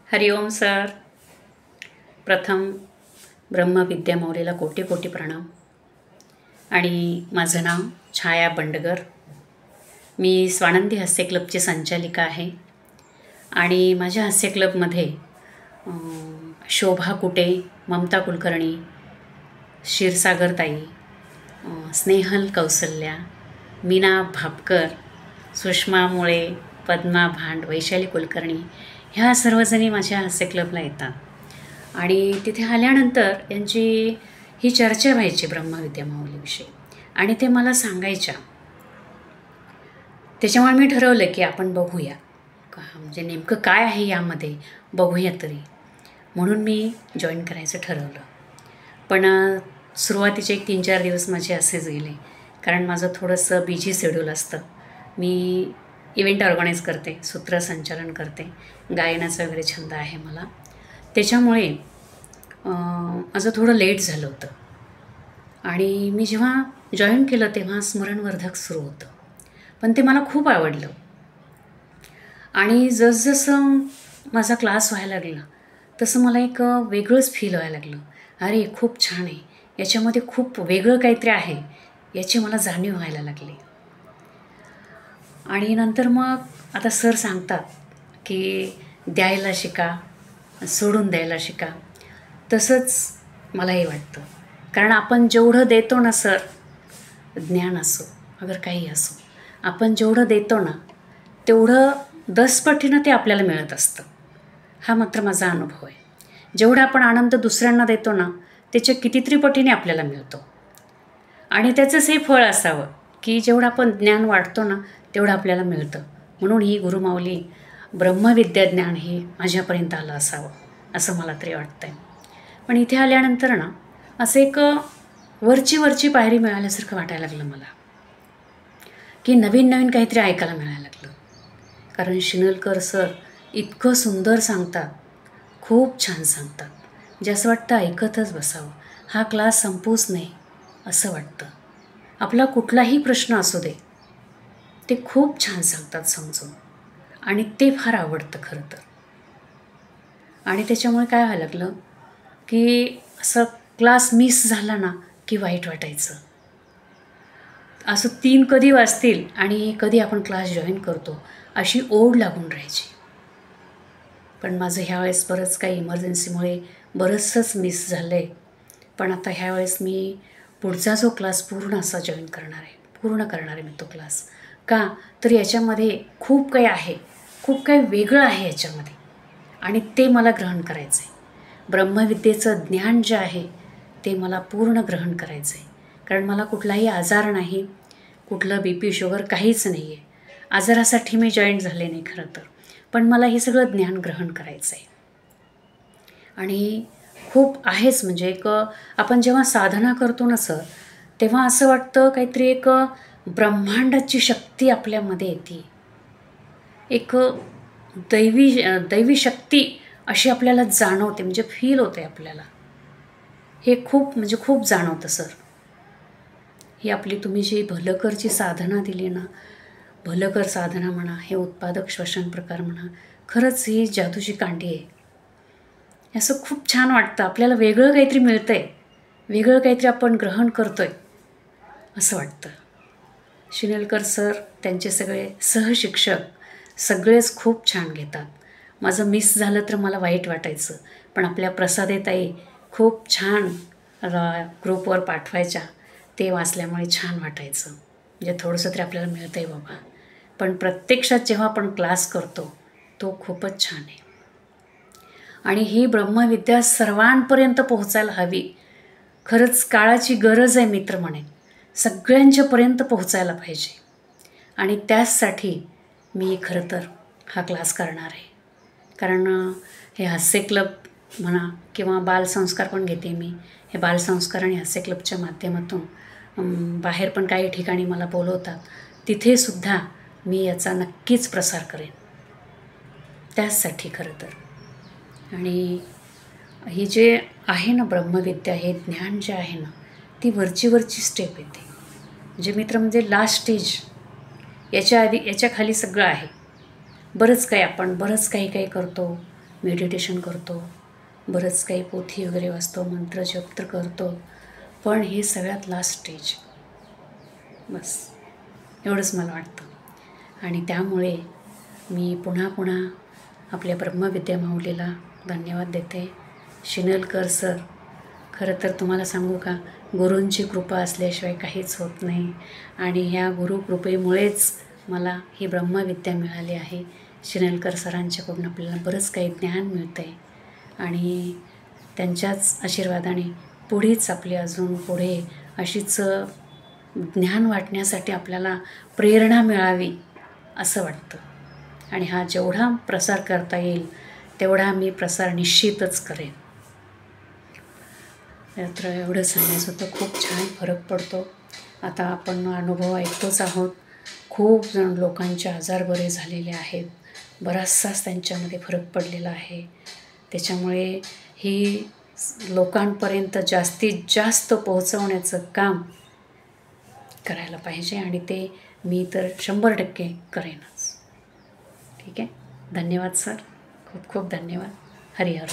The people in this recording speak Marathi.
हरिओम सर. प्रथम ब्रह्मविद्या मौलीला कोटी कोटी प्रणाम. आणि माझं नाव छाया बंडगर. मी स्वानंदी हास्य क्लबची संचालिका आहे. आणि माझ्या हास्य क्लबमध्ये शोभा कुटे, ममता कुलकर्णी, क्षीरसागरताई, स्नेहल कौसल्या, मीना भापकर, सुषमा मुळे, पद्मा भांड, वैशाली कुलकर्णी ह्या सर्वजणी माझ्या हास्य क्लबला येतात. आणि तिथे आल्यानंतर यांची ही चर्चा व्हायची ब्रह्मविद्या माऊलीविषयी आणि ते मला सांगायच्या. त्याच्यामुळे मी ठरवलं की आपण बघूया म्हणजे नेमकं काय आहे यामध्ये, बघूया तरी. म्हणून मी जॉईन करायचं ठरवलं. पण सुरुवातीचे 3-4 दिवस माझे असेच गेले, कारण माझं थोडंसं बिझी शेड्यूल असतं. मी इव्हेंट ऑर्गनाईज करते, सूत्रसंचालन करते, गायनाचा वगैरे छंद आहे मला. त्याच्यामुळे माझं थोडं लेट झालं होतं. आणि मी जेव्हा जॉईन केलं तेव्हा स्मरणवर्धक सुरू होतं, पण ते मला खूप आवडलं. आणि जसजसं माझा क्लास व्हायला लागला तसं मला एक वेगळंच फील व्हायला लागलं. अरे खूप छान आहे, याच्यामध्ये खूप वेगळं काहीतरी आहे याची मला जाणीव व्हायला लागली. आणि नंतर मग आता सर सांगतात की द्यायला शिका, सोडून द्यायला शिका. तसंच मलाही वाटतं, कारण आपण जेवढं देतो ना सर, ज्ञान असो अगर काही असो, आपण जेवढं देतो ना तेवढं 10 पटीनं ते आपल्याला मिळत असतं. हा मात्र माझा अनुभव आहे. जेवढा आपण आनंद दुसऱ्यांना देतो ना त्याच्या कितीतरी पटीने आपल्याला मिळतो. आणि त्याचंच हे फळ असावं की जेवढं आपण ज्ञान वाढतो ना तेवढं आपल्याला मिळतं. म्हणून ही गुरुमाऊली ब्रह्मविद्या ज्ञान हे माझ्यापर्यंत आलं असावं असं मला तरी वाटतं आहे. पण इथे आल्यानंतर ना असं एक वरची पायरी मिळाल्यासारखं वाटायला लागलं मला, की नवीन काहीतरी ऐकायला मिळायला लागलं. कारण शिनलकर सर इतकं सुंदर सांगतात, खूप छान सांगतात, म्हणजे असं वाटतं ऐकतच बसावं, हा क्लास संपूच नाही असं वाटतं. आपला कुठलाही प्रश्न असू दे ते खूप छान सांगतात समजून, आणि ते फार आवडतं खरं तर. आणि त्याच्यामुळे काय व्हायला लागलं की असं क्लास मिस झाला ना की वाईट वाटायचं. असं 3 कधी वाजतील आणि कधी आपण क्लास जॉईन करतो अशी ओढ लागून राहायची. पण माझं ह्यावेळेस बरंच काही इमर्जन्सीमुळे बरंचसंच मिस झालं आहे. पण आता ह्यावेळेस मी पुढचा जो क्लास पूर्ण असा जॉईन करणार आहे, पूर्ण करणार आहे मी तो क्लास. का तर याच्यामध्ये खूप काही आहे, खूप काही वेगळं आहे याच्यामध्ये, आणि ते मला ग्रहण करायचं आहे. ब्रह्मविद्येचं ज्ञान जे आहे ते मला पूर्ण ग्रहण करायचं आहे. कारण मला कुठलाही आजार नाही, कुठलं BP शुगर काहीच नाही आहे. आजारासाठी मी जॉईन झाले नाही खरं तर, पण मला हे सगळं ज्ञान ग्रहण करायचं आहे. आणि खूप आहेच, म्हणजे एक आपण जेव्हा साधना करतो ना सर, तेव्हा असं वाटतं काहीतरी एक ब्रह्मांडाची शक्ती आपल्यामध्ये येते, एक दैवी शक्ती अशी आपल्याला जाणवते, म्हणजे फील होते आपल्याला. हे खूप जाणवतं सर. ही आपली तुम्ही जी भलकरची साधना दिली ना, भलकर साधना म्हणा, हे उत्पादक श्वसन प्रकार म्हणा, खरंच ही जादूची कांडी आहे. असं खूप छान वाटतं, आपल्याला वेगळं काहीतरी मिळतं आहे, वेगळं काहीतरी आपण ग्रहण करतो आहे असं वाटतं. शिनलकर सर, त्यांचे सगळे सहशिक्षक सगळेच खूप छान घेतात. माझं मिस झालं तर मला वाईट वाटायचं, पण आपल्या प्रसादेताई खूप छान ग्रुपवर पाठवायच्या, ते वाचल्यामुळे छान वाटायचं, म्हणजे थोडंसं तरी आपल्याला मिळतं आहे बाबा. पण प्रत्यक्षात जेव्हा आपण क्लास करतो तो खूपच छान आहे. आणि ही ब्रह्मविद्या सर्वांपर्यंत पोहोचायला हवी. खरंच काळाची गरज आहे मित्र म्हणे, सगळ्यांच्यापर्यंत पोहोचायला पाहिजे. आणि त्याचसाठी मी खरं तर हा क्लास करणार आहे. कारण हे हास्य क्लब म्हणा किंवा बालसंस्कार पण घेते मी. हे बालसंस्कार आणि हास्य क्लबच्या माध्यमातून बाहेर पण काही ठिकाणी मला बोलवतात, तिथेसुद्धा मी याचा नक्कीच प्रसार करेन, त्याचसाठी खरं तर. आणि ही जे आहे ना ब्रह्मविद्या, हे ज्ञान जे आहे ना, ती वरची स्टेप येते. म्हणजे मित्र म्हणजे लास्ट स्टेज. याच्या खाली सगळं आहे. बरंच काही आपण काही करतो, मेडिटेशन करतो, बरंच काही पोथी वगैरे वाचतो, मंत्र जप तर करतो, पण हे सगळ्यात लास्ट स्टेज. बस एवढंच मला वाटतं. आणि त्यामुळे मी पुन्हा पुन्हा आपल्या ब्रह्मविद्या माऊलीला धन्यवाद देते. शिनलकर सर, खरं तर तुम्हाला सांगू का, गुरूंची कृपा असल्याशिवाय काहीच होत नाही. आणि ह्या गुरुकृपेमुळेच मला ही ब्रह्मविद्या मिळाली आहे. शिनलकर सरांच्याकडून आपल्याला बरंच काही ज्ञान मिळतं आहे आणि त्यांच्याच आशीर्वादाने पुढेच आपली अजून पुढे अशीच ज्ञान वाटण्यासाठी आपल्याला प्रेरणा मिळावी असं वाटतं. आणि हा जेवढा प्रसार करता येईल तेवढा मी प्रसार निश्चितच करेन. तर एवढं सांगायचं होतं. खूप छान फरक पडतो. आता आपण अनुभव ऐकतोच आहोत. खूप जण लोकांचे आजार बरे झालेले आहेत, बराचसाच त्यांच्यामध्ये फरक पडलेला आहे. त्याच्यामुळे ही लोकांपर्यंत जास्तीत जास्त पोहोचवण्याचं काम करायला पाहिजे आणि ते मी तर 100% करेनच. ठीक आहे. धन्यवाद सर, खूप खूप धन्यवाद. हरिहर.